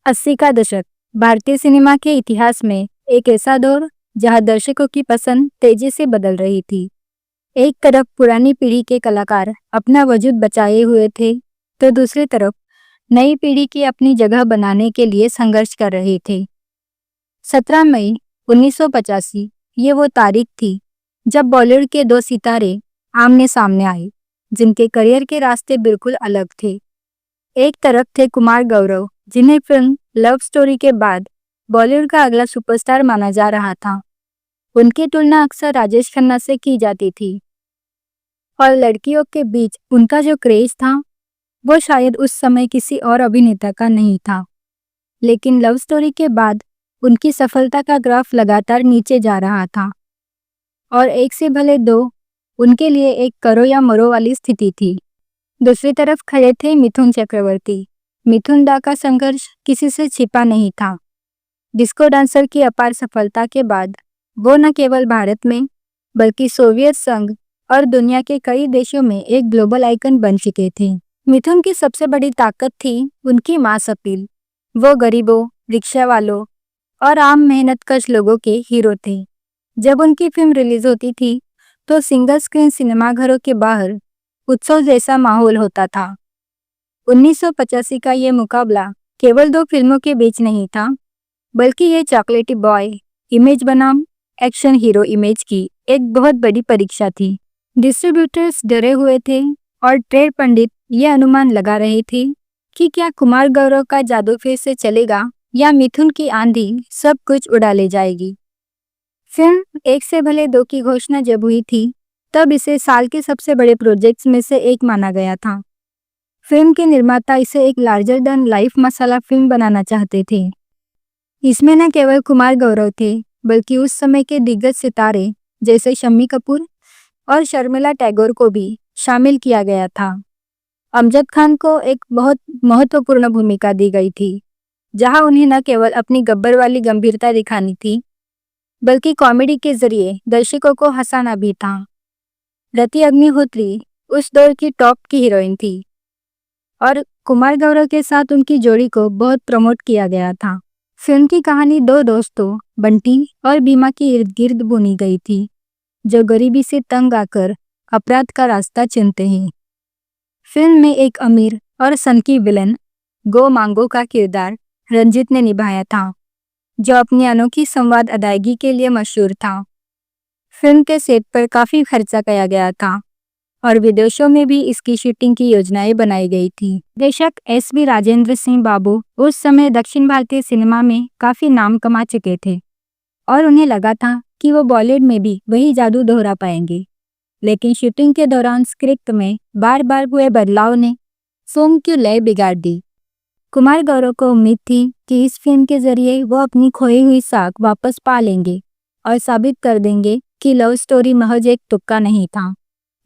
80 का दशक भारतीय सिनेमा के इतिहास में एक ऐसा दौर जहां दर्शकों की पसंद तेजी से बदल रही थी। एक तरफ पुरानी पीढ़ी के कलाकार अपना वजूद बचाए हुए थे, तो दूसरी तरफ नई पीढ़ी की अपनी जगह बनाने के लिए संघर्ष कर रहे थे। 17 मई 1985 ये वो तारीख थी जब बॉलीवुड के दो सितारे आमने सामने आए, जिनके करियर के रास्ते बिल्कुल अलग थे। एक तरफ थे कुमार गौरव, जिन्हें फिल्म लव स्टोरी के बाद बॉलीवुड का अगला सुपरस्टार माना जा रहा था। उनकी तुलना अक्सर राजेश खन्ना से की जाती थी और लड़कियों के बीच उनका जो क्रेज था वो शायद उस समय किसी और अभिनेता का नहीं था। लेकिन लव स्टोरी के बाद उनकी सफलता का ग्राफ लगातार नीचे जा रहा था और एक से भले दो उनके लिए एक करो या मरो वाली स्थिति थी। दूसरी तरफ खड़े थे मिथुन चक्रवर्ती। मिथुन दा का संघर्ष किसी से छिपा नहीं था। डिस्को डांसर की अपार सफलता के बाद वो न केवल भारत में बल्कि सोवियत संघ और दुनिया के कई देशों में एक ग्लोबल आइकन बन चुके थे। मिथुन की सबसे बड़ी ताकत थी उनकी मास अपील। वो गरीबों, रिक्शा वालों और आम मेहनतकश लोगों के हीरो थे। जब उनकी फिल्म रिलीज होती थी तो सिंगल स्क्रीन सिनेमाघरों के बाहर उत्सव जैसा माहौल होता था। 1985 का ये मुकाबला केवल दो फिल्मों के बीच नहीं था, बल्कि ये चॉकलेटी बॉय इमेज बनाम एक्शन हीरो इमेज की एक बहुत बड़ी परीक्षा थी। डिस्ट्रीब्यूटर्स डरे हुए थे और ट्रेड पंडित ये अनुमान लगा रहे थे कि क्या कुमार गौरव का जादू फिर से चलेगा या मिथुन की आंधी सब कुछ उड़ा ले जाएगी। फिल्म एक से भले दो की घोषणा जब हुई थी तब इसे साल के सबसे बड़े प्रोजेक्ट्स में से एक माना गया था। फिल्म के निर्माता इसे एक लार्जर देन लाइफ मसाला फिल्म बनाना चाहते थे। इसमें न केवल कुमार गौरव थे, बल्कि उस समय के दिग्गज सितारे जैसे शम्मी कपूर और शर्मिला टैगोर को भी शामिल किया गया था। अमजद खान को एक बहुत महत्वपूर्ण भूमिका दी गई थी, जहां उन्हें न केवल अपनी गब्बर वाली गंभीरता दिखानी थी, बल्कि कॉमेडी के जरिए दर्शकों को हंसाना भी था। रति अग्निहोत्री उस दौर की टॉप की हीरोइन थी और कुमार गौरव के साथ उनकी जोड़ी को बहुत प्रमोट किया गया था। फिल्म की कहानी दो दोस्तों बंटी और बीमा के इर्द गिर्द बुनी गई थी, जो गरीबी से तंग आकर अपराध का रास्ता चुनते हैं। फिल्म में एक अमीर और सनकी विलन गो मांगो का किरदार रंजीत ने निभाया था, जो अपनी अनोखी संवाद अदायगी के लिए मशहूर था। फिल्म के सेट पर काफी खर्चा किया गया था और विदेशों में भी इसकी शूटिंग की योजनाएं बनाई गई थी। निर्देशक एस.बी. राजेंद्र सिंह बाबू उस समय दक्षिण भारतीय सिनेमा में काफी नाम कमा चुके थे और उन्हें लगा था कि वो बॉलीवुड में भी वही जादू दोहरा पाएंगे। लेकिन शूटिंग के दौरान स्क्रिप्ट में बार बार हुए बदलाव ने फिल्म की लय बिगाड़ दी। कुमार गौरव को उम्मीद थी कि इस फिल्म के जरिए वो अपनी खोई हुई साख वापस पा लेंगे और साबित कर देंगे कि लव स्टोरी महज एक तुक्का नहीं था।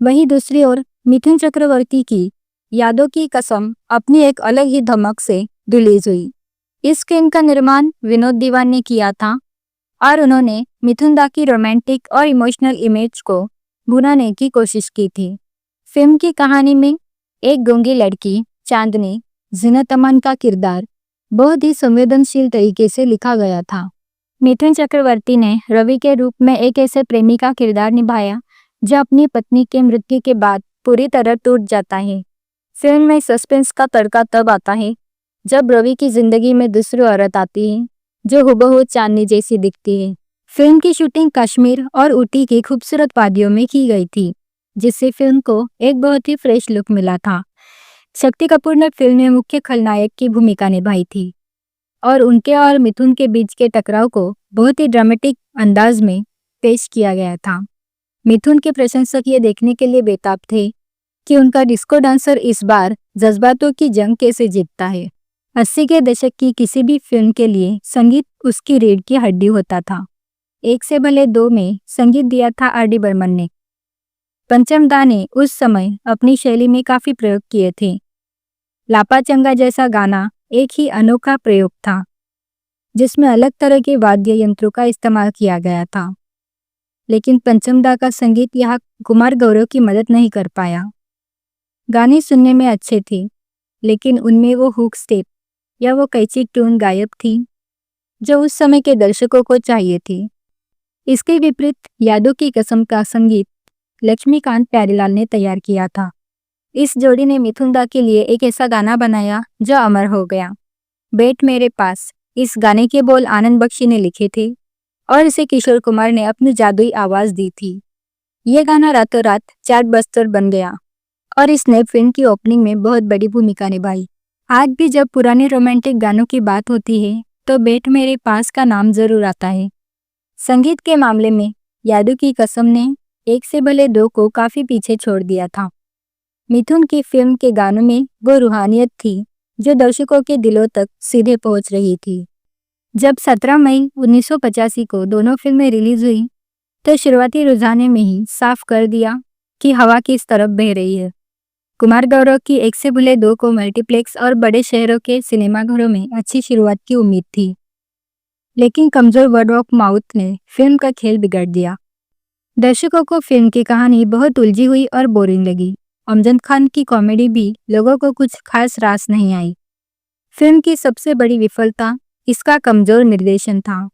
वहीं दूसरी ओर मिथुन चक्रवर्ती की यादों की कसम अपनी एक अलग ही धमक से रिलीज हुई। इस फिल्म का निर्माण विनोद दीवान ने किया था और उन्होंने मिथुन दा की रोमांटिक और इमोशनल इमेज को भुनाने की कोशिश की थी। फिल्म की कहानी में एक गूंगी लड़की चांदनी जीनत अमान का किरदार बहुत ही संवेदनशील तरीके से लिखा गया था। मिथुन चक्रवर्ती ने रवि के रूप में एक ऐसे प्रेमी का किरदार निभाया जो अपनी पत्नी के मृत्यु के बाद पूरी तरह टूट जाता है। फिल्म में सस्पेंस का तड़का तब आता है जब रवि की जिंदगी में दूसरी औरत आती है जो हुबहू चांदनी जैसी दिखती है। फिल्म की शूटिंग कश्मीर और ऊटी की खूबसूरत वादियों में की गई थी, जिससे फिल्म को एक बहुत ही फ्रेश लुक मिला था। शक्ति कपूर ने फिल्म में मुख्य खलनायक की भूमिका निभाई थी और उनके और मिथुन के बीच के टकराव को बहुत ही ड्रामेटिक अंदाज में पेश किया गया था। मिथुन के प्रशंसक ये देखने के लिए बेताब थे कि उनका डिस्को डांसर इस बार जज्बातों की जंग कैसे जीतता है। 80 के दशक की किसी भी फिल्म के लिए संगीत उसकी रीढ़ की हड्डी होता था। एक से भले दो में संगीत दिया था आर डी बर्मन ने। पंचम दा ने उस समय अपनी शैली में काफी प्रयोग किए थे। लापा चंगा जैसा गाना एक ही अनोखा प्रयोग था, जिसमें अलग तरह के वाद्य यंत्रों का इस्तेमाल किया गया था। लेकिन पंचम दा का संगीत यहाँ कुमार गौरव की मदद नहीं कर पाया। गाने सुनने में अच्छे थे, लेकिन उनमें वो हुक स्टेप या वो कैची ट्यून गायब थी जो उस समय के दर्शकों को चाहिए थी। इसके विपरीत यादों की कसम का संगीत लक्ष्मीकांत प्यारेलाल ने तैयार किया था। इस जोड़ी ने मिथुन दा के लिए एक ऐसा गाना बनाया जो अमर हो गया। बैठ मेरे पास, इस गाने के बोल आनंद बख्शी ने लिखे थे और इसे किशोर कुमार ने अपनी जादुई आवाज दी थी। ये गाना रातों रात चार्ट बस्टर बन गया और इसने फिल्म की ओपनिंग में बहुत बड़ी भूमिका निभाई। आज भी जब पुराने रोमांटिक गानों की बात होती है तो बैठ मेरे पास का नाम जरूर आता है। संगीत के मामले में यादों की कसम ने एक से भले दो को काफी पीछे छोड़ दिया था। मिथुन की फिल्म के गानों में वो रूहानियत थी जो दर्शकों के दिलों तक सीधे पहुंच रही थी। जब 17 मई 1985 को दोनों फिल्में रिलीज हुई तो शुरुआती रुझाने में ही साफ कर दिया कि हवा किस तरफ बह रही है। कुमार गौरव की एक से भले दो को मल्टीप्लेक्स और बड़े शहरों के सिनेमाघरों में अच्छी शुरुआत की उम्मीद थी, लेकिन कमजोर वर्ड ऑफ माउथ ने फिल्म का खेल बिगाड़ दिया। दर्शकों को फिल्म की कहानी बहुत उलझी हुई और बोरिंग लगी। अमजद खान की कॉमेडी भी लोगों को कुछ खास रास नहीं आई। फिल्म की सबसे बड़ी विफलता इसका कमजोर निर्देशन था,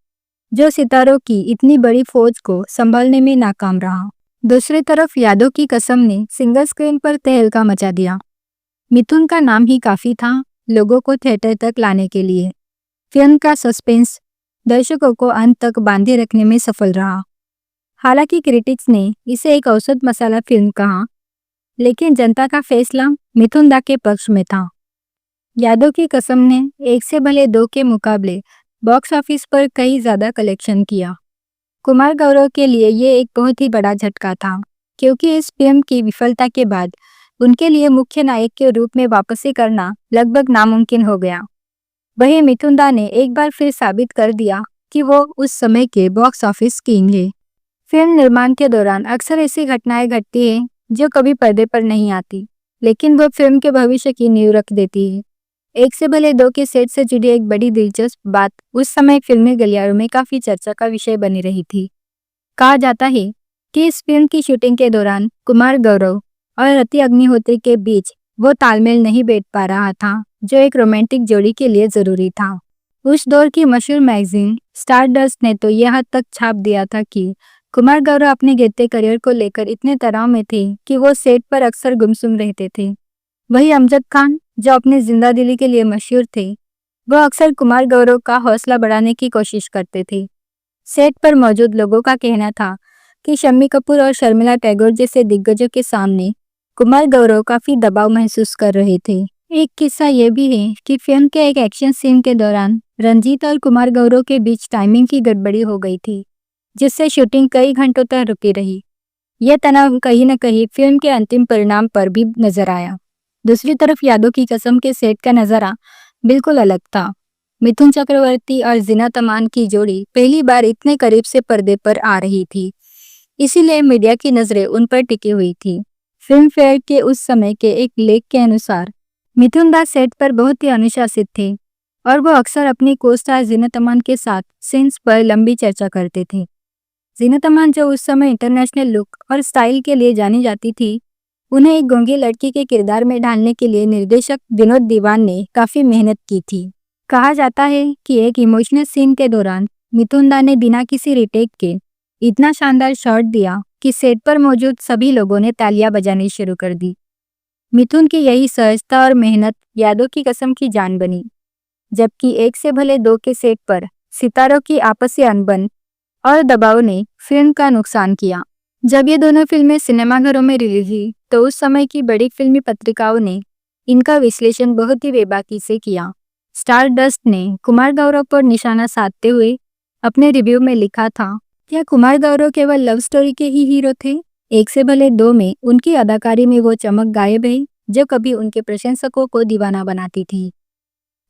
जो सितारों की इतनी बड़ी फौज को संभालने में नाकाम रहा। दूसरी तरफ यादों की कसम ने सिंगल स्क्रीन पर तहलका मचा दिया। मिथुन का नाम ही काफी था लोगों को थिएटर तक लाने के लिए। फिल्म का सस्पेंस दर्शकों को अंत तक बांधे रखने में सफल रहा। हालांकि क्रिटिक्स ने इसे एक औसत मसाला फिल्म कहा, लेकिन जनता का फैसला मिथुन दा के पक्ष में था। यादों की कसम ने एक से भले दो के मुकाबले बॉक्स ऑफिस पर कई ज्यादा कलेक्शन किया। कुमार गौरव के लिए ये एक बहुत ही बड़ा झटका था, क्योंकि इस फिल्म की विफलता के बाद उनके लिए मुख्य नायक के रूप में वापसी करना लगभग नामुमकिन हो गया। वहीं मिथुन दा ने एक बार फिर साबित कर दिया कि वो उस समय के बॉक्स ऑफिस किंग है। फिल्म निर्माण के दौरान अक्सर ऐसी घटनाएं घटती हैं जो कभी पर्दे पर नहीं आती, लेकिन वो फिल्म के भविष्य की नींव रख देती है। एक से भले दो के सेट से जुड़ी एक बड़ी दिलचस्प बात उस समय फिल्मी गलियारों में काफी चर्चा का विषय बनी रही थी। कहा जाता है कि इस फिल्म की शूटिंग के दौरान कुमार गौरव और रति अग्निहोत्री के बीच वो तालमेल नहीं बैठ पा रहा था जो एक रोमांटिक जोड़ी के लिए जरूरी था। उस दौर की मशहूर मैगजीन स्टारडस्ट ने तो यह हद तक छाप दिया था कि कुमार गौरव अपने गिरते करियर को लेकर इतने तनाव में थे कि वो सेट पर अक्सर गुमसुम रहते थे। वही अमजद खान, जो अपनी जिंदा दिली के लिए मशहूर थे, वह अक्सर कुमार गौरव का हौसला बढ़ाने की कोशिश करते थे। सेट पर मौजूद लोगों का कहना था कि शम्मी कपूर और शर्मिला टैगोर जैसे दिग्गजों के सामने कुमार गौरव काफी दबाव महसूस कर रहे थे। एक किस्सा यह भी है कि फिल्म के एक एक्शन सीन के दौरान रंजीत और कुमार गौरव के बीच टाइमिंग की गड़बड़ी हो गई थी, जिससे शूटिंग कई घंटों तक रुकी रही। यह तनाव कहीं न कहीं फिल्म के अंतिम परिणाम पर भी नजर आया। दूसरी तरफ यादों की कसम के सेट का नजारा बिल्कुल अलग था। मिथुन चक्रवर्ती और जीनत अमान की जोड़ी पहली बार इतने करीब से पर्दे पर आ रही थी, इसीलिए मीडिया की नजरें उन पर टिकी हुई थी। फिल्म फेयर के उस समय के एक लेख के अनुसार मिथुन दा सेट पर बहुत ही अनुशासित थे और वो अक्सर अपनी को-स्टार जीनत अमान के साथ सीन्स पर लंबी चर्चा करते थे। जीनत अमान, जो उस समय इंटरनेशनल लुक और स्टाइल के लिए जानी जाती थी, उन्हें एक गूंगी लड़की के किरदार में ढालने के लिए निर्देशक विनोद दीवान ने काफी मेहनत की थी। कहा जाता है कि एक इमोशनल सीन के दौरान मिथुन दा ने बिना किसी रिटेक के इतना शानदार शॉट दिया कि सेट पर मौजूद सभी लोगों ने तालियां बजानी शुरू कर दी। मिथुन की यही सहजता और मेहनत यादों की कसम की जान बनी, जबकि एक से भले दो के सेट पर सितारों की आपसी अनबन और दबाव ने फिल्म का नुकसान किया। जब ये दोनों फिल्में सिनेमाघरों में रिलीज हुई तो उस समय की बड़ी फिल्मी पत्रिकाओं ने इनका विश्लेषण बहुत ही बेबाकी से किया। स्टारडस्ट ने कुमार गौरव पर निशाना साधते हुए अपने रिव्यू में लिखा था, क्या कुमार गौरव केवल लव स्टोरी के ही हीरो थे? एक से भले दो में उनकी अदाकारी में वो चमक गायब है जो कभी उनके प्रशंसकों को दीवाना बनाती थी।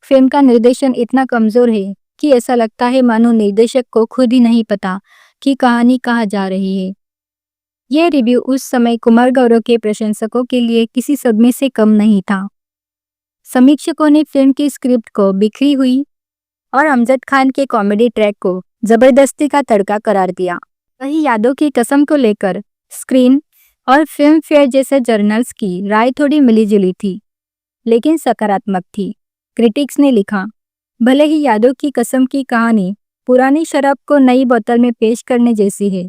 फिल्म का निर्देशन इतना कमजोर है कि ऐसा लगता है मानो निर्देशक को खुद ही नहीं पता कि कहानी कहाँ जा रही है। यह रिव्यू उस समय कुमार गौरव के प्रशंसकों के लिए किसी सदमे से कम नहीं था। समीक्षकों ने फिल्म की स्क्रिप्ट को बिखरी हुई और अमजद खान के कॉमेडी ट्रैक को जबरदस्ती का तड़का करार दिया। वहीं यादों की कसम को लेकर स्क्रीन और फिल्म फेयर जैसे जर्नल्स की राय थोड़ी मिलीजुली थी, लेकिन सकारात्मक थी। क्रिटिक्स ने लिखा, भले ही यादों की कसम की कहानी पुरानी शराब को नई बोतल में पेश करने जैसी है,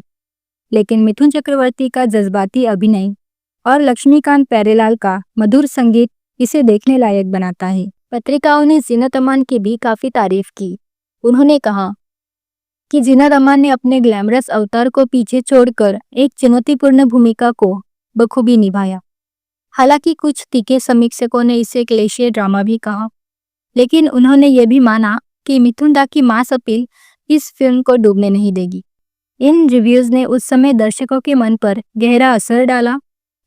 लेकिन मिथुन चक्रवर्ती का जज्बाती अभिनय और लक्ष्मीकांत प्यारेलाल का मधुर संगीत इसे देखने लायक बनाता है। पत्रिकाओं ने जीनत अमान की भी काफ़ी तारीफ की। उन्होंने कहा कि जीनत अमान ने अपने ग्लैमरस अवतार को पीछे छोड़कर एक चुनौतीपूर्ण भूमिका को बखूबी निभाया। हालांकि कुछ तीखे समीक्षकों ने इसे क्लेशे ड्रामा भी कहा, लेकिन उन्होंने ये भी माना कि मिथुन दा की मास अपील इस फिल्म को डूबने नहीं देगी। इन रिव्यूज़ ने उस समय दर्शकों के मन पर गहरा असर डाला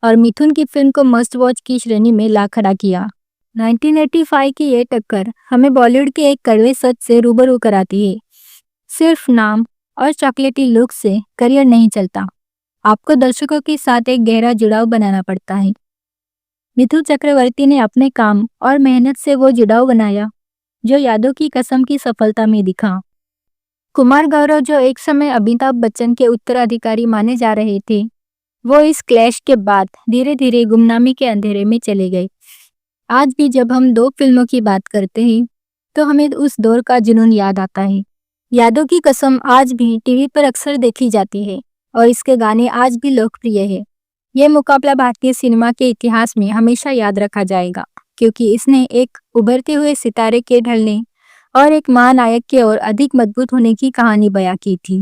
और मिथुन की फिल्म को मस्ट वॉच की श्रेणी में ला खड़ा किया। 1985 की ये टक्कर हमें बॉलीवुड के एक कड़वे सच से रूबरू कराती है। सिर्फ नाम और चॉकलेटी लुक से करियर नहीं चलता, आपको दर्शकों के साथ एक गहरा जुड़ाव बनाना पड़ता है। मिथुन चक्रवर्ती ने अपने काम और मेहनत से वो जुड़ाव बनाया जो यादों की कसम की सफलता में दिखा। कुमार गौरव, जो एक समय अमिताभ बच्चन के उत्तराधिकारी माने जा रहे थे, वो इस क्लैश के बाद धीरे धीरे गुमनामी के अंधेरे में चले गए। आज भी जब हम दो फिल्मों की बात करते हैं तो हमें उस दौर का जुनून याद आता है। यादों की कसम आज भी टीवी पर अक्सर देखी जाती है और इसके गाने आज भी लोकप्रिय है। यह मुकाबला भारतीय सिनेमा के इतिहास में हमेशा याद रखा जाएगा, क्योंकि इसने एक उभरते हुए सितारे के ढलने और एक महानायक के और अधिक मजबूत होने की कहानी बयां की थी।